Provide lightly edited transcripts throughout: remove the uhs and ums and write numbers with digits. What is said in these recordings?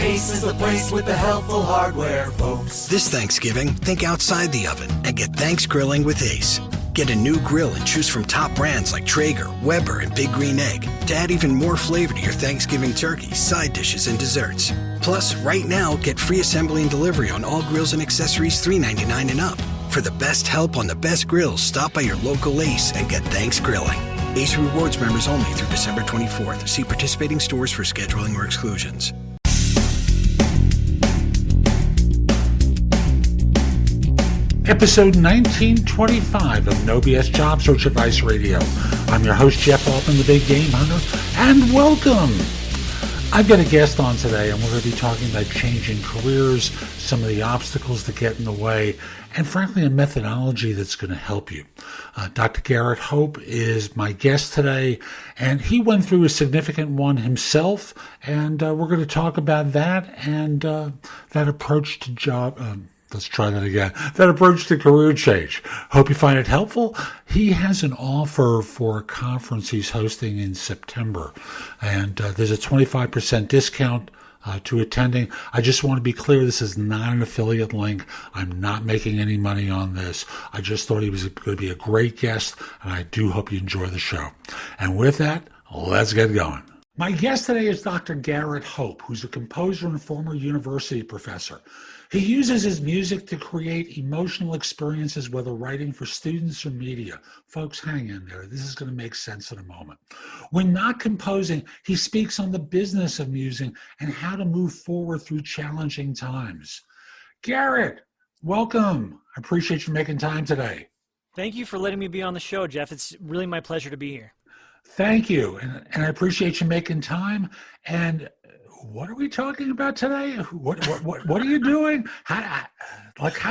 Ace is the place with the helpful hardware, folks. This Thanksgiving, think outside the oven and get Thanks Grilling with Ace. Get a new grill and choose from top brands like Traeger, Weber, and Big Green Egg to add even more flavor to your Thanksgiving turkey, side dishes, and desserts. Plus, right now, get free assembly and delivery on all grills and accessories $3.99 and up. For the best help on the best grills, stop by your local Ace and get Thanks Grilling. Ace Rewards members only through December 24th. See participating stores for scheduling or exclusions. Episode 1925 of No BS Job Search Advice Radio. I'm your host, Jeff Altman, the Big Game Hunter, and welcome. I've got a guest on today, and we're going to be talking about changing careers, some of the obstacles that get in the way, and frankly, a methodology that's going to help you. Dr. Garrett Hope is my guest today, and he went through a significant one himself, and we're going to talk about that and that approach to that approach to career change. Hope you find it helpful. He has an offer for a conference he's hosting in September, and there's a 25% discount to attending. I just want to be clear, this is not an affiliate link. I'm not making any money on this. I just thought he was going to be a great guest, and I do hope you enjoy the show. And with that, let's get going. My guest today is Dr. Garrett Hope, who's a composer and former university professor. He uses his music to create emotional experiences, whether writing for students or media. Folks, hang in there. This is going to make sense in a moment. When not composing, he speaks on the business of music and how to move forward through challenging times. Garrett, welcome. I appreciate you making time today. Thank you for letting me be on the show, Jeff. It's really my pleasure to be here. Thank you. And I appreciate you making time. And what are we talking about today? What are you doing? How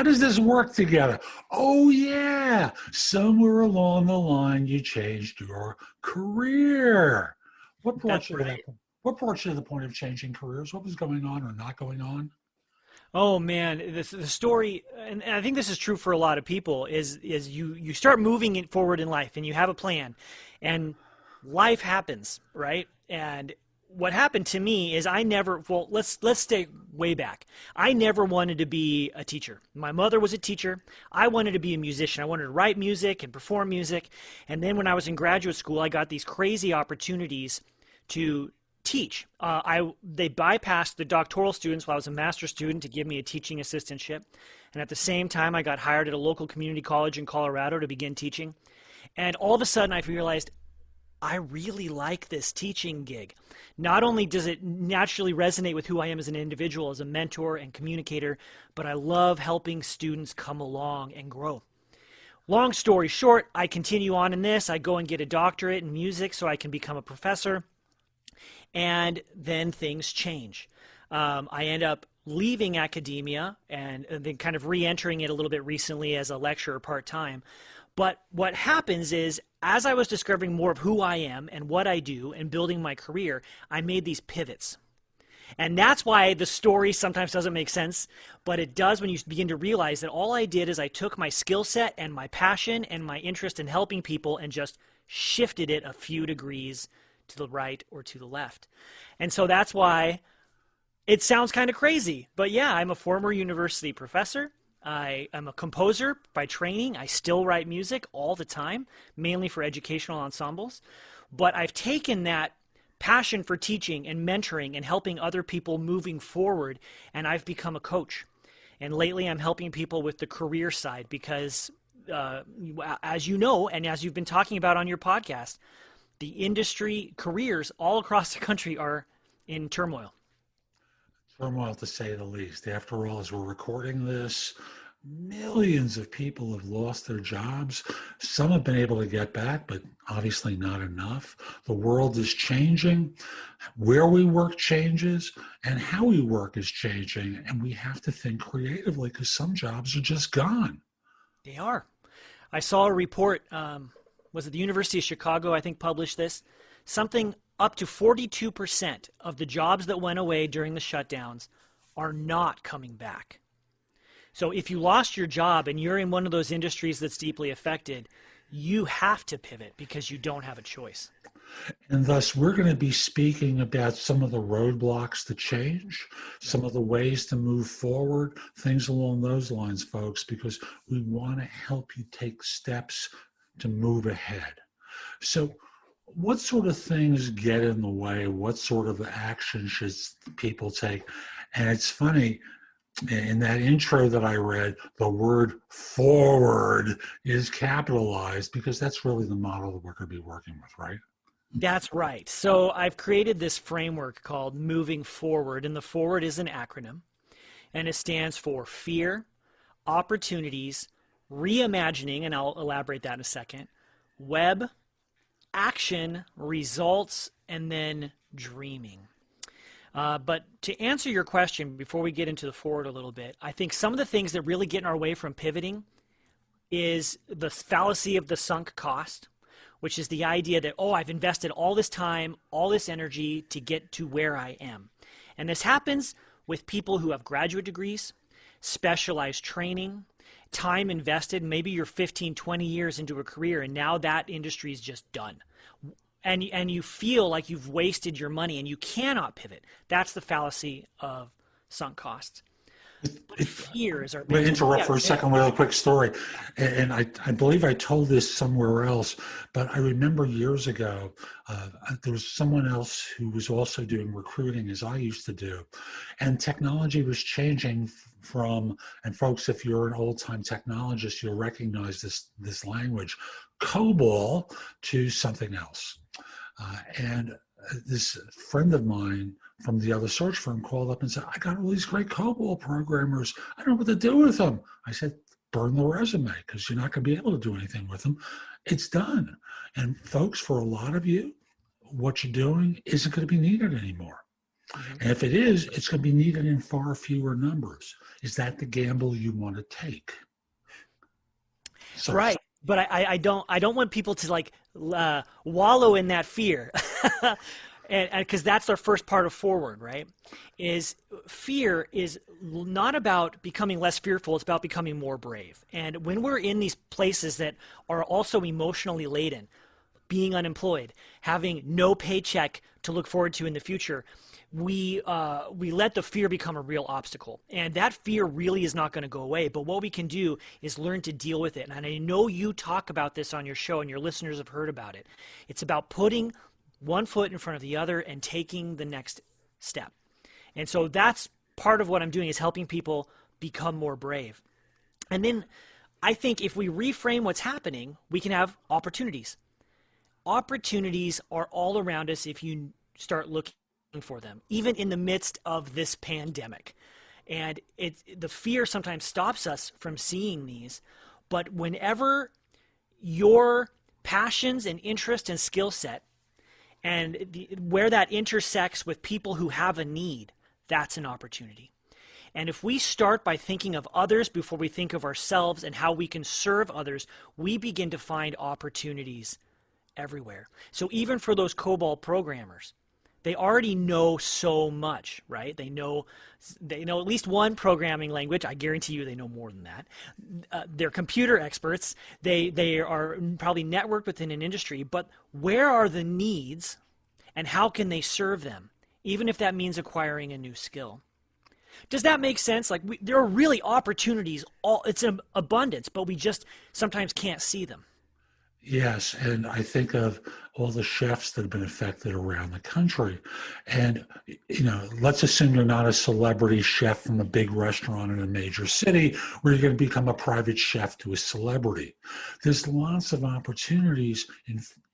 does this work together? Oh yeah, somewhere along the line you changed your career. What brought you to that? What brought you to the point of changing careers? What was going on or not going on? Oh man, the story, and I think this is true for a lot of people, is you start moving it forward in life and you have a plan, and life happens, right? And what happened to me is let's stay way back. I never wanted to be a teacher. My mother was a teacher. I wanted to be a musician. I wanted to write music and perform music. And then when I was in graduate school, I got these crazy opportunities to teach. They bypassed the doctoral students while I was a master's student to give me a teaching assistantship. And at the same time, I got hired at a local community college in Colorado to begin teaching. And all of a sudden, I realized I really like this teaching gig. Not only does it naturally resonate with who I am as an individual, as a mentor and communicator, but I love helping students come along and grow. Long story short, I continue on in this. I go and get a doctorate in music so I can become a professor. And then things change. I end up leaving academia and then kind of re-entering it a little bit recently as a lecturer part-time. But what happens is, as I was discovering more of who I am and what I do and building my career, I made these pivots. And that's why the story sometimes doesn't make sense, but it does when you begin to realize that all I did is I took my skill set and my passion and my interest in helping people and just shifted it a few degrees to the right or to the left. And so that's why it sounds kind of crazy. But yeah, I'm a former university professor. I am a composer by training. I still write music all the time, mainly for educational ensembles. But I've taken that passion for teaching and mentoring and helping other people moving forward, and I've become a coach. And lately I'm helping people with the career side because, as you know, and as you've been talking about on your podcast, the industry careers all across the country are in turmoil. Turmoil, to say the least. After all, as we're recording this, millions of people have lost their jobs. Some have been able to get back, but obviously not enough. The world is changing. Where we work changes, and how we work is changing. And we have to think creatively because some jobs are just gone. They are. I saw a report, was it the University of Chicago, I think, published this. Something up to 42% of the jobs that went away during the shutdowns are not coming back. So if you lost your job and you're in one of those industries that's deeply affected, you have to pivot because you don't have a choice. And thus, we're going to be speaking about some of the roadblocks to change, some of the ways to move forward, things along those lines, folks, because we want to help you take steps to move ahead. So what sort of things get in the way? What sort of action should people take? And it's funny, in that intro that I read, the word forward is capitalized because that's really the model that we're going to be working with, right? That's right. So I've created this framework called Moving Forward, and the forward is an acronym, and it stands for fear, opportunities, reimagining, and I'll elaborate that in a second, web, action, results, and then dreaming. But to answer your question, before we get into the forward a little bit, I think some of the things that really get in our way from pivoting is the fallacy of the sunk cost, which is the idea that, oh, I've invested all this time, all this energy to get to where I am. And this happens with people who have graduate degrees, specialized training, time invested. Maybe you're 15, 20 years into a career, and now that industry is just done. And you feel like you've wasted your money and you cannot pivot. That's the fallacy of sunk costs. Fear is our biggest. Let me interrupt for a second with a quick story. And I believe I told this somewhere else, but I remember years ago, there was someone else who was also doing recruiting as I used to do. And technology was changing from, and folks, if you're an old-time technologist, you'll recognize this language, COBOL to something else. And this friend of mine from the other search firm called up and said, I got all these great COBOL programmers. I don't know what to do with them. I said, burn the resume because you're not going to be able to do anything with them. It's done. And folks, for a lot of you, what you're doing isn't going to be needed anymore. Mm-hmm. And if it is, it's going to be needed in far fewer numbers. Is that the gamble you want to take? So, right. But I don't want people to like wallow in that fear. And because that's our first part of forward, right? Is fear is not about becoming less fearful, it's about becoming more brave. And when we're in these places that are also emotionally laden, being unemployed, having no paycheck to look forward to in the future, we let the fear become a real obstacle. And that fear really is not going to go away. But what we can do is learn to deal with it. And I know you talk about this on your show and your listeners have heard about it. It's about putting one foot in front of the other and taking the next step. And so that's part of what I'm doing, is helping people become more brave. And then I think if we reframe what's happening, we can have opportunities. Opportunities are all around us if you start looking for them, even in the midst of this pandemic. And the fear sometimes stops us from seeing these. But whenever your passions and interest and skill set and where that intersects with people who have a need, that's an opportunity. And if we start by thinking of others before we think of ourselves and how we can serve others, we begin to find opportunities everywhere. So even for those COBOL programmers, they already know so much, right? They know at least one programming language. I guarantee you they know more than that. They're computer experts. They are probably networked within an industry, but where are the needs and how can they serve them, even if that means acquiring a new skill? Does that make sense? Like there are really opportunities. It's an abundance, but we just sometimes can't see them. Yes, and I think of all the chefs that have been affected around the country. And, let's assume you're not a celebrity chef from a big restaurant in a major city where you're going to become a private chef to a celebrity. There's lots of opportunities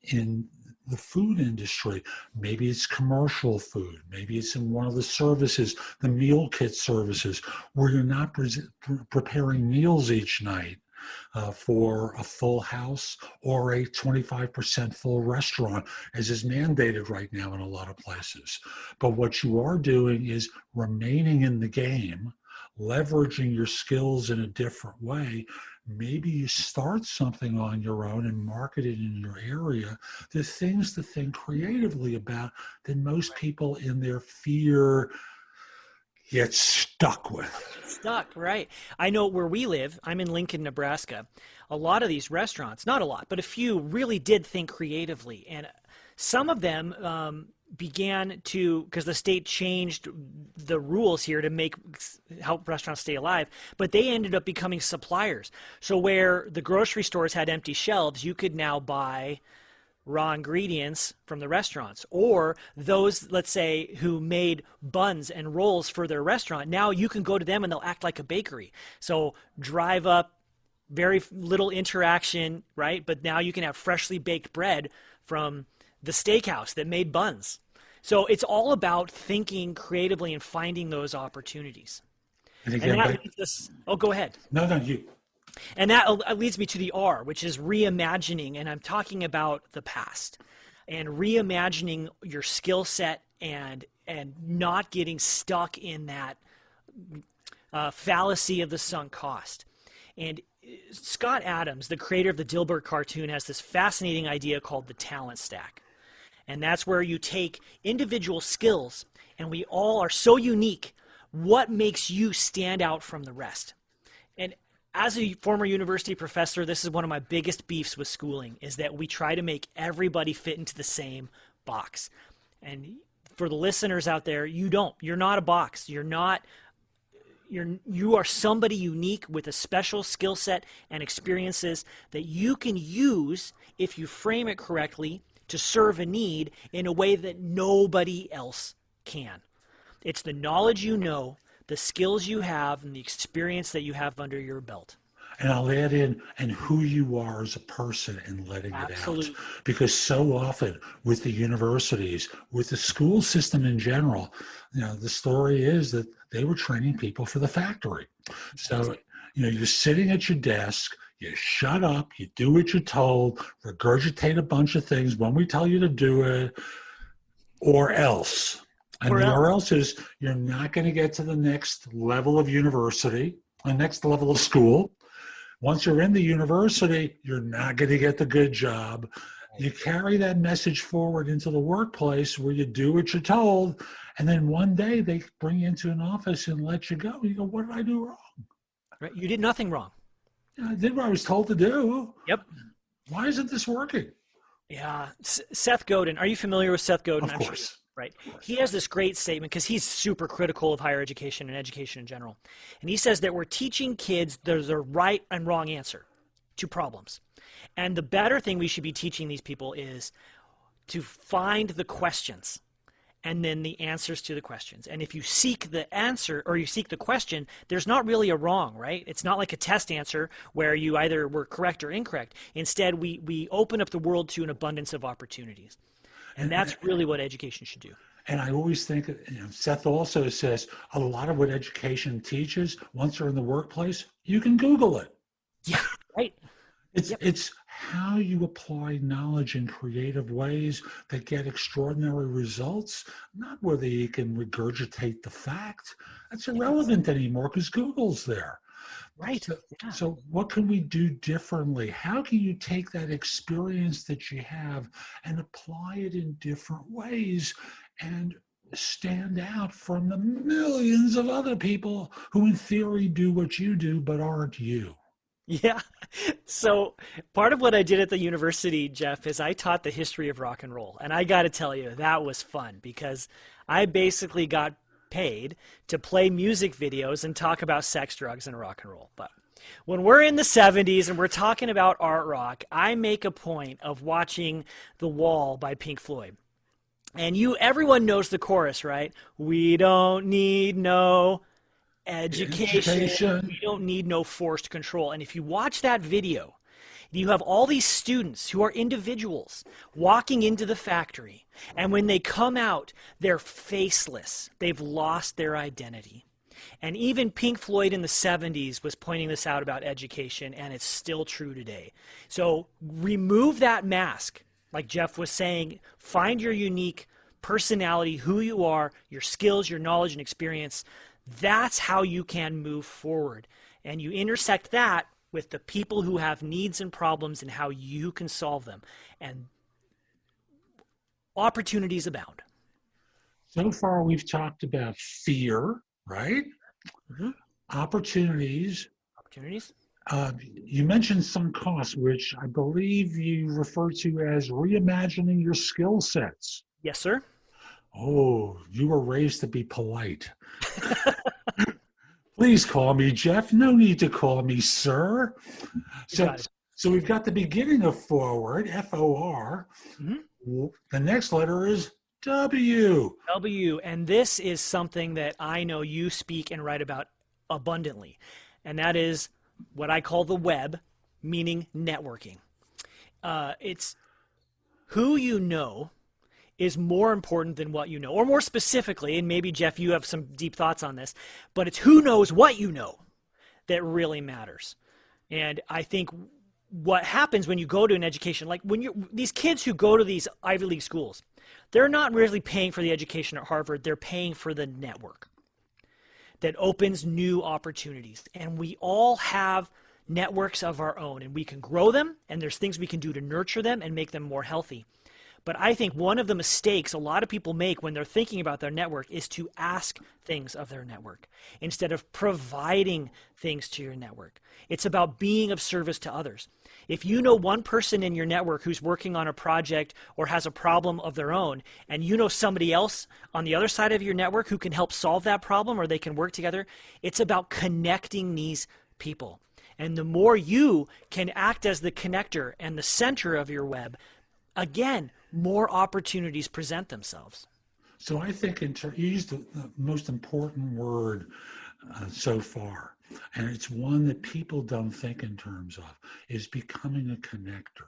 in the food industry. Maybe it's commercial food. Maybe it's in one of the services, the meal kit services, where you're not preparing meals each night. For a full house or a 25% full restaurant, as is mandated right now in a lot of places. But what you are doing is remaining in the game, leveraging your skills in a different way. Maybe you start something on your own and market it in your area. There's things to think creatively about that most people in their fear get stuck with. Stuck, right. I know where we live, I'm in Lincoln, Nebraska. A lot of these restaurants, not a lot, but a few really did think creatively. And some of them began to, because the state changed the rules here to help restaurants stay alive, but they ended up becoming suppliers. So where the grocery stores had empty shelves, you could now buy raw ingredients from the restaurants, or those, let's say, who made buns and rolls for their restaurant. Now you can go to them and they'll act like a bakery. So drive up, very little interaction, right? But now you can have freshly baked bread from the steakhouse that made buns. So it's all about thinking creatively and finding those opportunities. And again, go ahead. No, you. And that leads me to the R, which is reimagining. And I'm talking about the past and reimagining your skill set and not getting stuck in that fallacy of the sunk cost. And Scott Adams, the creator of the Dilbert cartoon, has this fascinating idea called the talent stack. And that's where you take individual skills, and we all are so unique. What makes you stand out from the rest? And as a former university professor, this is one of my biggest beefs with schooling, is that we try to make everybody fit into the same box. And for the listeners out there, you don't. You're not a box. You are somebody unique with a special skill set and experiences that you can use, if you frame it correctly, to serve a need in a way that nobody else can. It's the knowledge you know, the skills you have, and the experience that you have under your belt. And I'll add in, and who you are as a person, and letting Absolutely. it out. Because so often with the universities, with the school system in general, the story is that they were training people for the factory. So, you're sitting at your desk, you shut up, you do what you're told, regurgitate a bunch of things when we tell you to do it, or else. And the or else is you're not going to get to the next level of university, the next level of school. Once you're in the university, you're not going to get the good job. You carry that message forward into the workplace where you do what you're told, and then one day they bring you into an office and let you go. You go, what did I do wrong? Right. You did nothing wrong. I did what I was told to do. Yep. Why isn't this working? Yeah. Seth Godin. Are you familiar with Seth Godin? Of course. Sure. Right. He has this great statement because he's super critical of higher education and education in general. And he says that we're teaching kids there's a right and wrong answer to problems. And the better thing we should be teaching these people is to find the questions and then the answers to the questions. And if you seek the answer or you seek the question, there's not really a wrong, right? It's not like a test answer where you either were correct or incorrect. Instead, we open up the world to an abundance of opportunities. And that's really what education should do. And I always think, Seth also says a lot of what education teaches, once you're in the workplace, you can Google it. Yeah, right. It's how you apply knowledge in creative ways that get extraordinary results, not whether you can regurgitate the fact. That's irrelevant anymore because Google's there. Right. So what can we do differently? How can you take that experience that you have and apply it in different ways and stand out from the millions of other people who in theory do what you do but aren't you? Yeah. So part of what I did at the university, Jeff, is I taught the history of rock and roll. And I got to tell you, that was fun because I basically got paid to play music videos and talk about sex, drugs, and rock and roll. But when we're in the 70s and we're talking about art rock, I make a point of watching The Wall by Pink Floyd. And everyone knows the chorus, right? We don't need no education. We don't need no forced control. And if you watch that video, you have all these students who are individuals walking into the factory. And when they come out, they're faceless. They've lost their identity. And even Pink Floyd in the 70s was pointing this out about education, and it's still true today. So remove that mask, like Jeff was saying. Find your unique personality, who you are, your skills, your knowledge, and experience. That's how you can move forward. And you intersect that with the people who have needs and problems and how you can solve them. And opportunities abound. So far, we've talked about fear, right? Mm-hmm. Opportunities. Opportunities. You mentioned some costs, which I believe you refer to as reimagining your skill sets. Yes, sir. Oh, you were raised to be polite. Please call me Jeff. No need to call me sir. You So, got it. so we've got the beginning of forward, F-O-R. Mm-hmm. The next letter is W. W, and this is something that I know you speak and write about abundantly, and that is what I call the web, meaning networking. It's who you know is more important than what you know, or more specifically, and maybe Jeff, you have some deep thoughts on this, but it's who knows what you know that really matters. And I think what happens when you go to an education, like these kids who go to these Ivy League schools, they're not really paying for the education at Harvard, they're paying for the network that opens new opportunities. And we all have networks of our own, and we can grow them, and there's things we can do to nurture them and make them more healthy. But I think one of the mistakes a lot of people make when they're thinking about their network is to ask things of their network instead of providing things to your network. It's about being of service to others. If you know one person in your network who's working on a project or has a problem of their own, and you know somebody else on the other side of your network who can help solve that problem, or they can work together, it's about connecting these people. And the more you can act as the connector and the center of your web, again, more opportunities present themselves. So I think you used the most important word so far, and it's one that people don't think in terms of, is becoming a connector.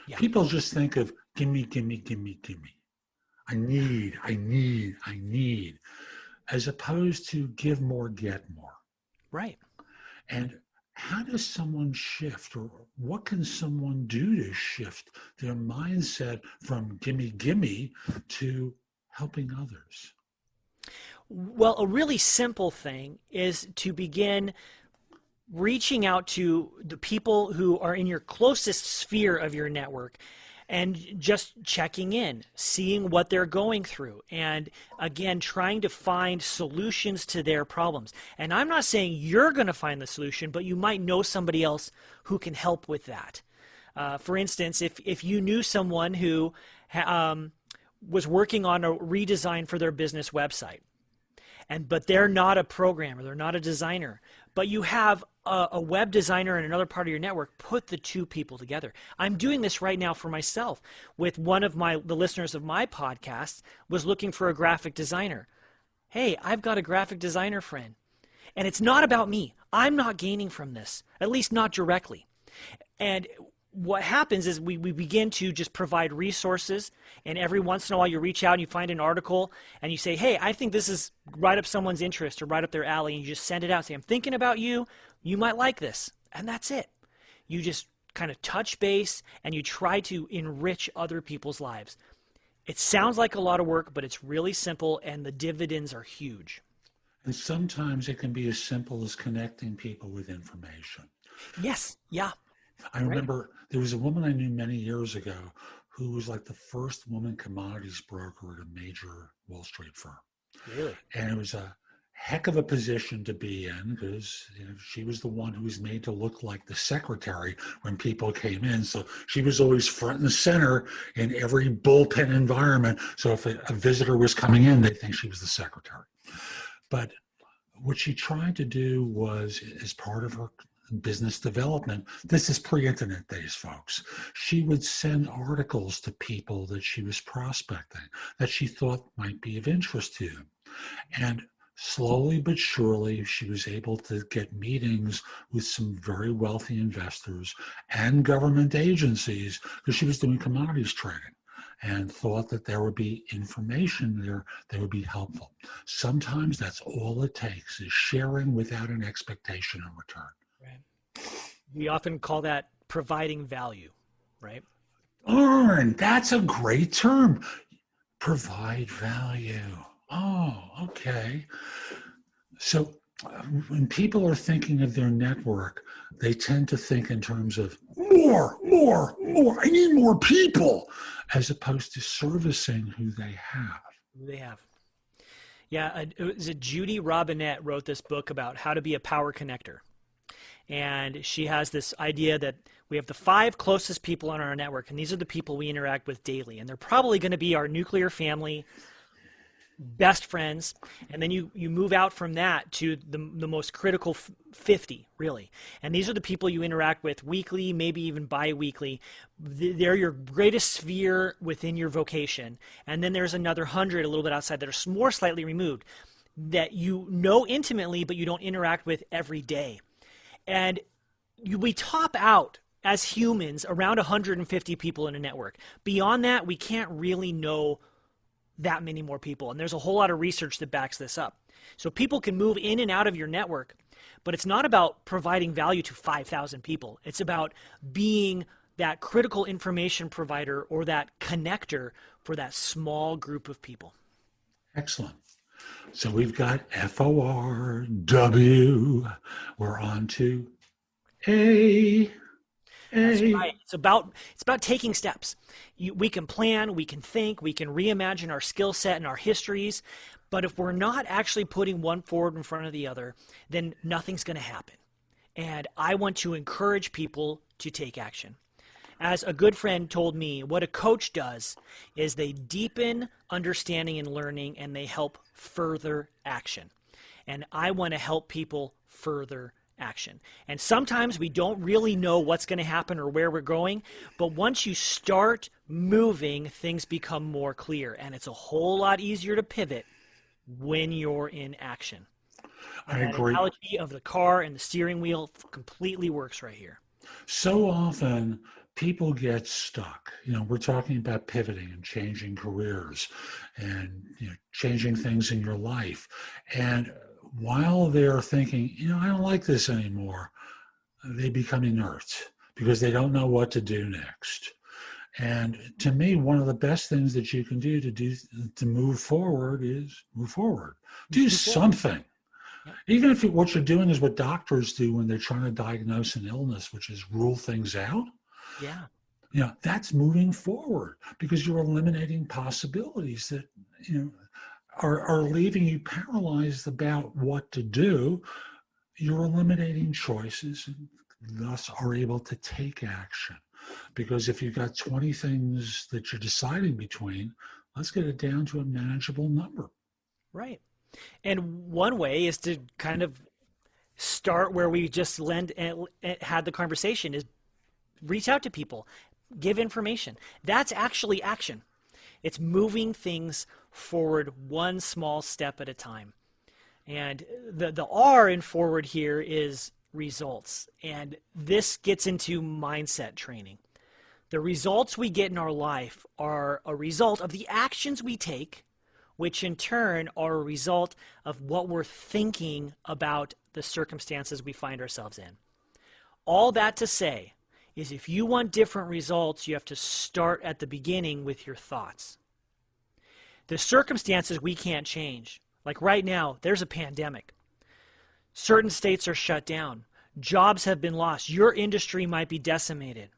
Yeah. People just think of gimme, gimme, gimme, gimme. I need, as opposed to give more, get more. Right. And how does someone shift, or what can someone do to shift their mindset from gimme, gimme to helping others? Well, a really simple thing is to begin reaching out to the people who are in your closest sphere of your network and just checking in, seeing what they're going through, and again, trying to find solutions to their problems. And I'm not saying you're going to find the solution, but you might know somebody else who can help with that. For instance, if you knew someone who was working on a redesign for their business website, but they're not a programmer, they're not a designer, but you have a web designer in another part of your network, put the two people together. I'm doing this right now for myself with one of the listeners of my podcast was looking for a graphic designer. Hey, I've got a graphic designer friend, and it's not about me. I'm not gaining from this, at least not directly. And what happens is we begin to just provide resources, and every once in a while you reach out and you find an article and you say, hey, I think this is right up someone's interest or right up their alley, and you just send it out. Say, I'm thinking about you. You might like this. And that's it. You just kind of touch base and you try to enrich other people's lives. It sounds like a lot of work, but it's really simple, and the dividends are huge. And sometimes it can be as simple as connecting people with information. Yes. Yeah. I remember there was a woman I knew many years ago who was like the first woman commodities broker at a major Wall Street firm. Really? And it was a heck of a position to be in because she was the one who was made to look like the secretary when people came in. So she was always front and center in every bullpen environment. So if a visitor was coming in, they'd think she was the secretary. But what she tried to do was, as part of her business development, this is pre-internet days, folks, she would send articles to people that she was prospecting that she thought might be of interest to them. And slowly but surely, she was able to get meetings with some very wealthy investors and government agencies because she was doing commodities trading and thought that there would be information there that would be helpful. Sometimes that's all it takes, is sharing without an expectation in return. We often call that providing value, right? Darn, that's a great term. Provide value. Oh, okay. So when people are thinking of their network, they tend to think in terms of more. I need more people, as opposed to servicing who they have. Yeah, Judy Robinette wrote this book about how to be a power connector. And she has this idea that we have the 5 closest people on our network, and these are the people we interact with daily. And they're probably going to be our nuclear family, best friends, and then you move out from that to the most critical 50, really. And these are the people you interact with weekly, maybe even bi-weekly. They're your greatest sphere within your vocation. And then there's another 100 a little bit outside that are more slightly removed that you know intimately, but you don't interact with every day. And we top out as humans around 150 people in a network. Beyond that, we can't really know that many more people. And there's a whole lot of research that backs this up. So people can move in and out of your network, but it's not about providing value to 5,000 people. It's about being that critical information provider or that connector for that small group of people. Excellent. So we've got FORW. We're on to A. That's right. It's about taking steps. We can plan, we can think, we can reimagine our skill set and our histories, but if we're not actually putting one forward in front of the other, then nothing's going to happen. And I want to encourage people to take action. As a good friend told me, what a coach does is they deepen understanding and learning, and they help further action. And I want to help people further action. And sometimes we don't really know what's going to happen or where we're going, but once you start moving, things become more clear, and it's a whole lot easier to pivot when you're in action. I And agree. The analogy of the car and the steering wheel completely works right here. So often people get stuck. We're talking about pivoting and changing careers and changing things in your life. And while they're thinking, I don't like this anymore, they become inert because they don't know what to do next. And to me, one of the best things that you can do to move forward is move forward. Do something. Yep. Even if what you're doing is what doctors do when they're trying to diagnose an illness, which is rule things out. Yeah. That's moving forward because you're eliminating possibilities that, are leaving you paralyzed about what to do. You're eliminating choices and thus are able to take action. Because if you've got 20 things that you're deciding between, let's get it down to a manageable number. Right. And one way is to kind of start where we just had the conversation, is reach out to people, give information. That's actually action. It's moving things forward one small step at a time. And the R in forward here is results. And this gets into mindset training. The results we get in our life are a result of the actions we take, which in turn are a result of what we're thinking about the circumstances we find ourselves in. All that to say is if you want different results, you have to start at the beginning with your thoughts. The circumstances we can't change. Like right now, there's a pandemic. Certain states are shut down. Jobs have been lost. Your industry might be decimated.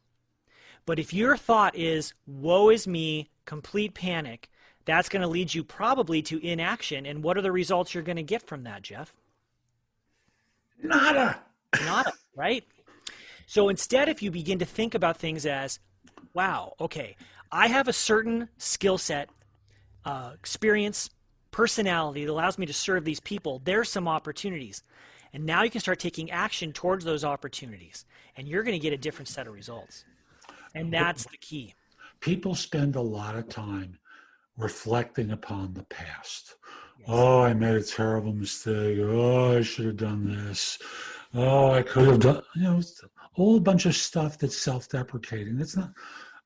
But if your thought is, woe is me, complete panic, that's going to lead you probably to inaction. And what are the results you're going to get from that, Jeff? Nada, right? So instead, if you begin to think about things as, wow, okay, I have a certain skill set, experience, personality that allows me to serve these people, there's some opportunities. And now you can start taking action towards those opportunities, and you're going to get a different set of results. And that's the key. People spend a lot of time reflecting upon the past. Yes. Oh, I made a terrible mistake. Oh, I should have done this. Oh, I could have done, it's a whole bunch of stuff that's self-deprecating. That's not,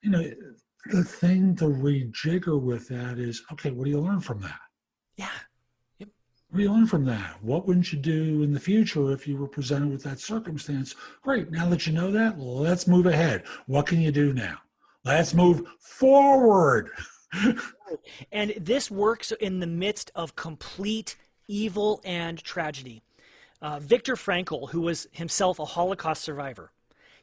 the thing to rejigger with that is, okay, what do you learn from that? Yeah. Yep. What do you learn from that? What wouldn't you do in the future if you were presented with that circumstance? Great, now that you know that, let's move ahead. What can you do now? Let's move forward. And this works in the midst of complete evil and tragedy. Viktor Frankl, who was himself a Holocaust survivor,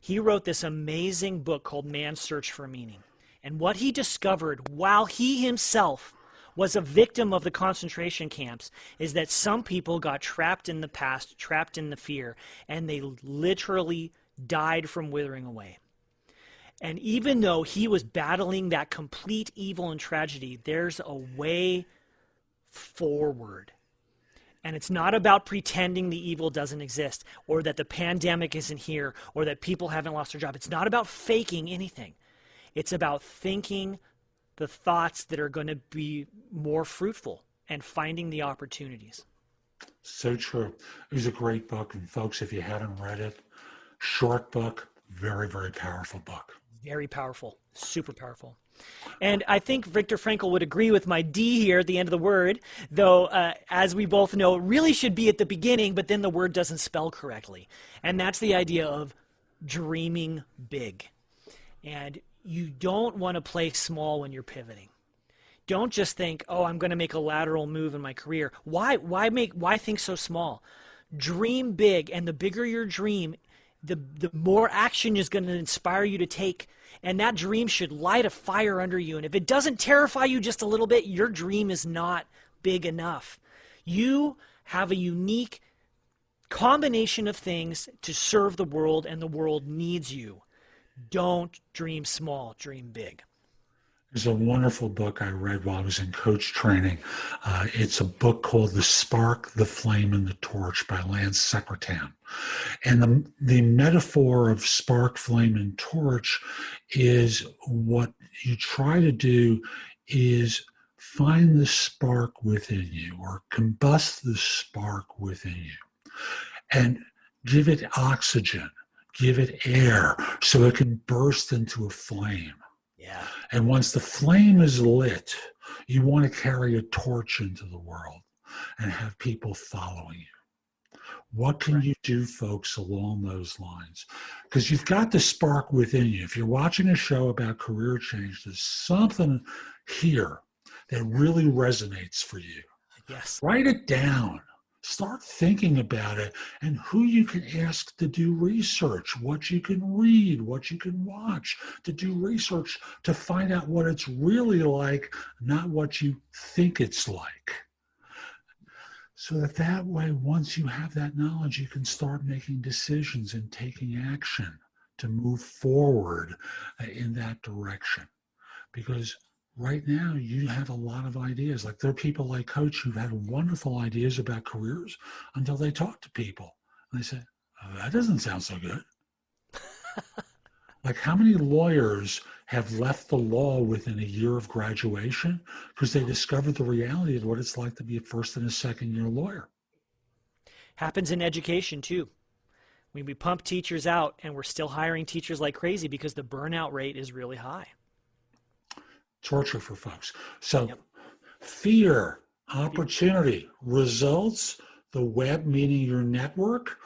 he wrote this amazing book called Man's Search for Meaning. And what he discovered while he himself was a victim of the concentration camps is that some people got trapped in the past, trapped in the fear, and they literally died from withering away. And even though he was battling that complete evil and tragedy, there's a way forward. And it's not about pretending the evil doesn't exist, or that the pandemic isn't here, or that people haven't lost their job. It's not about faking anything. It's about thinking the thoughts that are going to be more fruitful and finding the opportunities. So true. It was a great book. And folks, if you haven't read it, short book, very, very powerful book. Very powerful, super powerful. And I think Viktor Frankl would agree with my D here at the end of the word, though, as we both know, it really should be at the beginning, but then the word doesn't spell correctly. And that's the idea of dreaming big. And you don't want to play small when you're pivoting. Don't just think, oh, I'm going to make a lateral move in my career. Why think so small? Dream big, and the bigger your dream, the more action is going to inspire you to take. And that dream should light a fire under you. And if it doesn't terrify you just a little bit, your dream is not big enough. You have a unique combination of things to serve the world, and the world needs you. Don't dream small, dream big. There's a wonderful book I read while I was in coach training. It's a book called The Spark, the Flame, and the Torch by Lance Secretan. And the metaphor of spark, flame, and torch is what you try to do is find the spark within you, or combust the spark within you, and give it oxygen, give it air so it can burst into a flame. Yeah. And once the flame is lit, you want to carry a torch into the world and have people following you. What can you do, folks, along those lines? Because you've got the spark within you. If you're watching a show about career change, there's something here that really resonates for you. Yes. Write it down. Start thinking about it and who you can ask to do research, what you can read, what you can watch, to do research to find out what it's really like, not what you think it's like. So that way, once you have that knowledge, you can start making decisions and taking action to move forward in that direction. Because right now, you have a lot of ideas. Like there are people I coach who've had wonderful ideas about careers until they talk to people. And they say, oh, that doesn't sound so good. Like how many lawyers have left the law within a year of graduation because they discovered the reality of what it's like to be a first and a second year lawyer? Happens in education too. When we pump teachers out and we're still hiring teachers like crazy because the burnout rate is really high. Torture for folks. So fear, opportunity, results, the web, meaning your network,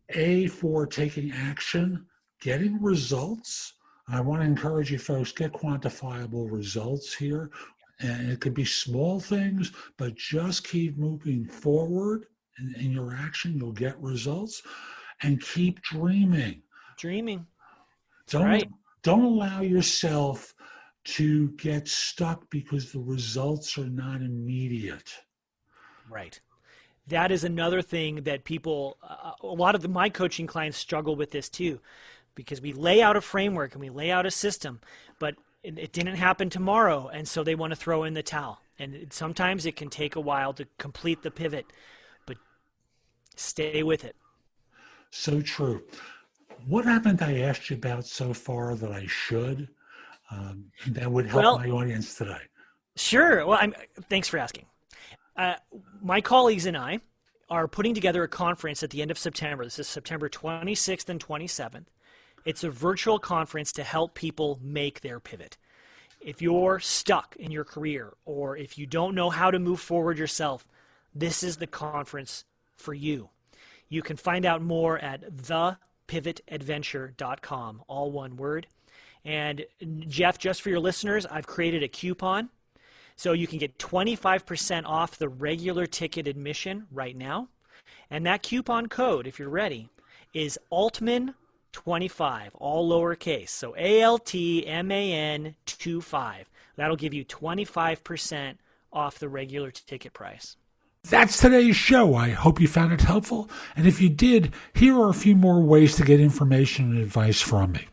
A for taking action, getting results. I want to encourage you folks, get quantifiable results here. And it could be small things, but just keep moving forward in your action. You'll get results. And keep dreaming. Dreaming. That's right. Don't allow yourself to get stuck because the results are not immediate. Right. That is another thing that people, a lot of my coaching clients struggle with this too, because we lay out a framework and we lay out a system, but it didn't happen tomorrow, and so they want to throw in the towel. And sometimes it can take a while to complete the pivot, but stay with it. So true. What haven't I asked you about so far that I should? That would help my audience today. Sure. Well, thanks for asking. My colleagues and I are putting together a conference at the end of September. This is September 26th and 27th. It's a virtual conference to help people make their pivot. If you're stuck in your career, or if you don't know how to move forward yourself, this is the conference for you. You can find out more at thepivotadventure.com, all one word. And Jeff, just for your listeners, I've created a coupon. So you can get 25% off the regular ticket admission right now. And that coupon code, if you're ready, is Altman25, all lowercase. So ALTMAN 25. That'll give you 25% off the regular ticket price. That's today's show. I hope you found it helpful. And if you did, here are a few more ways to get information and advice from me.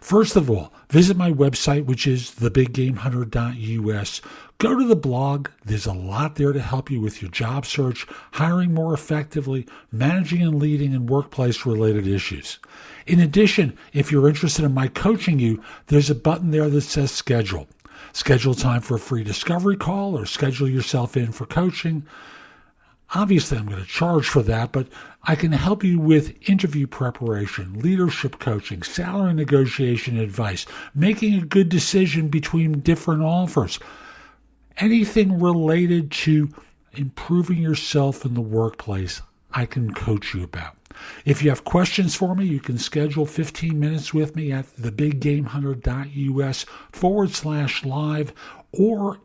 First of all, visit my website, which is thebiggamehunter.us. Go to the blog. There's a lot there to help you with your job search, hiring more effectively, managing and leading in workplace-related issues. In addition, if you're interested in my coaching you, there's a button there that says schedule. Schedule time for a free discovery call or schedule yourself in for coaching. Obviously, I'm going to charge for that, but I can help you with interview preparation, leadership coaching, salary negotiation advice, making a good decision between different offers, anything related to improving yourself in the workplace, I can coach you about. If you have questions for me, you can schedule 15 minutes with me at thebiggamehunter.us/live, or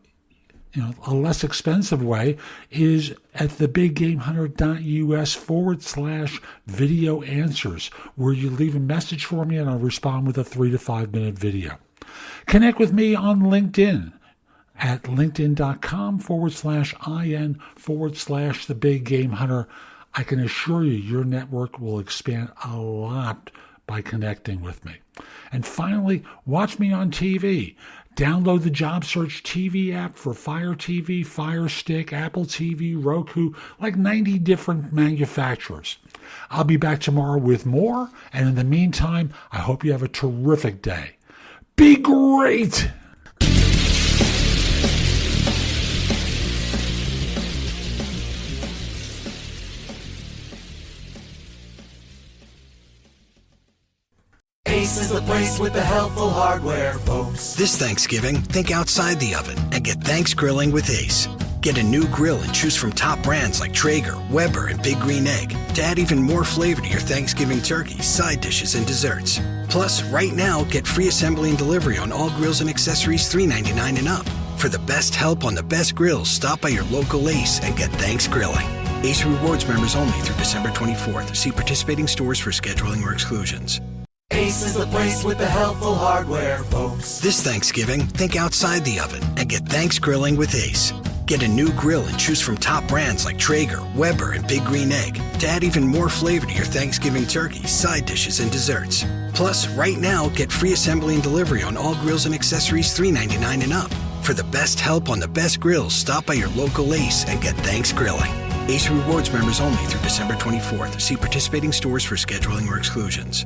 a less expensive way is at thebiggamehunter.us/video answers, where you leave a message for me and I'll respond with a 3 to 5 minute video. Connect with me on LinkedIn at linkedin.com/in/thebiggamehunter. I can assure you your network will expand a lot by connecting with me. And finally, watch me on TV. Download the JobSearch TV app for Fire TV, Fire Stick, Apple TV, Roku, like 90 different manufacturers. I'll be back tomorrow with more, and in the meantime, I hope you have a terrific day. Be great! Ace is the place with the helpful hardware, folks. This Thanksgiving, think outside the oven and get thanks grilling with Ace. Get a new grill and choose from top brands like Traeger, Weber, and Big Green Egg to add even more flavor to your Thanksgiving turkey, side dishes, and desserts. Plus, right now, get free assembly and delivery on all grills and accessories $3.99 and up. For the best help on the best grills, stop by your local Ace and get thanks grilling. Ace Rewards members only through December 24th. See participating stores for scheduling or exclusions. Ace is the place with the helpful hardware, folks. This Thanksgiving, think outside the oven and get thanks grilling with Ace. Get a new grill and choose from top brands like Traeger, Weber, and Big Green Egg to add even more flavor to your Thanksgiving turkey, side dishes, and desserts. Plus, right now, get free assembly and delivery on all grills and accessories $3.99 and up. For the best help on the best grills, stop by your local Ace and get thanks grilling. Ace Rewards members only through December 24th. See participating stores for scheduling or exclusions.